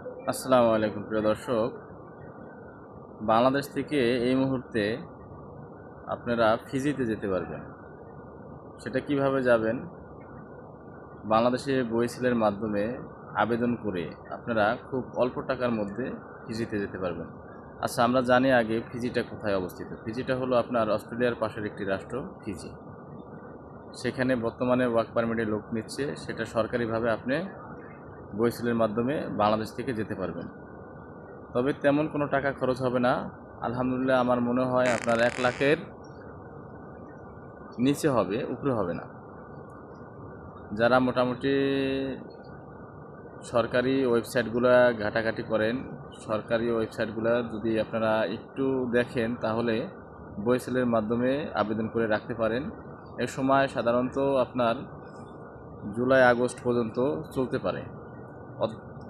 আসসালামু আলাইকুম প্রিয় দর্শক। বাংলাদেশ থেকে এই মুহূর্তে আপনারা ফিজিতে যেতে পারবেন। সেটা কিভাবে যাবেন? বাংলাদেশে বইসেলের মাধ্যমে আবেদন করে আপনারা খুব অল্প টাকার মধ্যে ফিজিতে যেতে পারবেন। আচ্ছা, আমরা জানি আগে ফিজিটা কোথায় অবস্থিত। ফিজিটা হলো আপনার অস্ট্রেলিয়ার পাশের একটি রাষ্ট্র ফিজি। সেখানে বর্তমানে ওয়ার্ক পারমিটে লোক নিচ্ছে, সেটা সরকারিভাবে আপনি বইসেলের মাধ্যমে বাংলাদেশ থেকে যেতে পারবেন। তবে তেমন কোনো টাকা খরচ হবে না। আলহামদুলিল্লাহ, আমার মনে হয় আপনার 1,00,000-এর নিচে হবে, উপরে হবে না। যারা মোটামুটি সরকারি ওয়েবসাইটগুলো ঘাটাঘাটি করেন, সরকারি ওয়েবসাইটগুলো যদি আপনারা একটু দেখেন, তাহলে বইসেলের মাধ্যমে আবেদন করে রাখতে পারেন। এ সময় সাধারণত আপনার জুলাই আগস্ট পর্যন্ত চলতে পারে।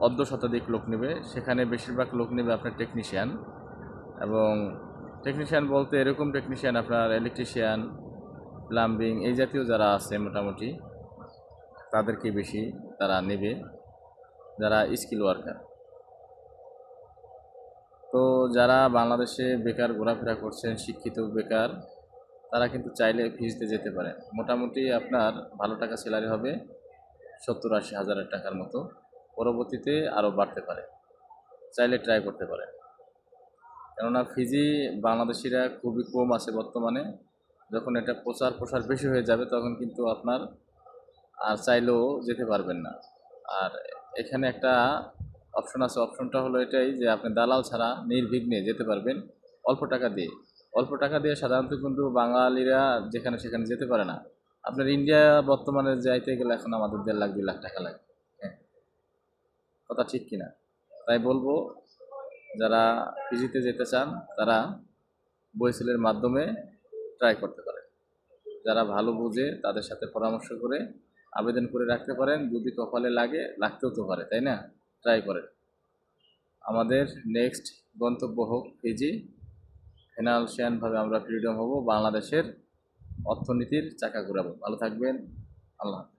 অর্ধ শতাধিক লোক নেবে, সেখানে বেশিরভাগ লোক নেবে আপনার টেকনিশিয়ান। এবং টেকনিশিয়ান বলতে এরকম টেকনিশিয়ান, আপনার ইলেকট্রিশিয়ান, প্লাম্বিং এই জাতীয় যারা আছে মোটামুটি তাদেরকে বেশি তারা নেবে, যারা স্কিল ওয়ার্কার। তো যারা বাংলাদেশে বেকার ঘোরাফেরা করছেন, শিক্ষিত বেকার, তারা কিন্তু চাইলে ফিজিতে যেতে পারেন। মোটামুটি আপনার ভালো টাকা স্যালারি হবে, 70-80 হাজারের টাকার মতো। পরবর্তীতে আরও বাড়তে পারে, চাইলে ট্রাই করতে পারেন। কেননা ফিজি বাংলাদেশিরা খুবই কম আছে বর্তমানে। যখন এটা প্রসার বেশি হয়ে যাবে, তখন কিন্তু আপনার আর চাইলেও যেতে পারবেন না। আর এখানে একটা অপশন আছে, অপশনটা হলো এটাই যে আপনি দালাল ছাড়া নির্বিঘ্নে যেতে পারবেন অল্প টাকা দিয়ে। অল্প টাকা দিয়ে সাধারণত কিন্তু বাঙালিরা যেখানে সেখানে যেতে পারে না। আপনার ইন্ডিয়া বর্তমানে যাইতে গেলে এখন আমাদের 1.5 লাখ 2 লাখ টাকা লাগে। হ্যাঁ, কথা ঠিক কিনা? তাই বলবো, যারা পিজিতে যেতে চান তারা বইসেলের মাধ্যমে ট্রাই করতে পারে। যারা ভালো বুঝে তাদের সাথে পরামর্শ করে আবেদন করে রাখতে পারেন। যদি কপালে লাগে, লাগতেও তো পারে, তাই না? ট্রাই করেন। আমাদের নেক্সট গন্তব্য হোক ফিজি। ফিনান্সিয়ালভাবে আমরা ফ্রিডম হব, বাংলাদেশের অর্থনীতির চাকা ঘুরাবো। ভালো থাকবেন। আল্লাহ হাফেজ।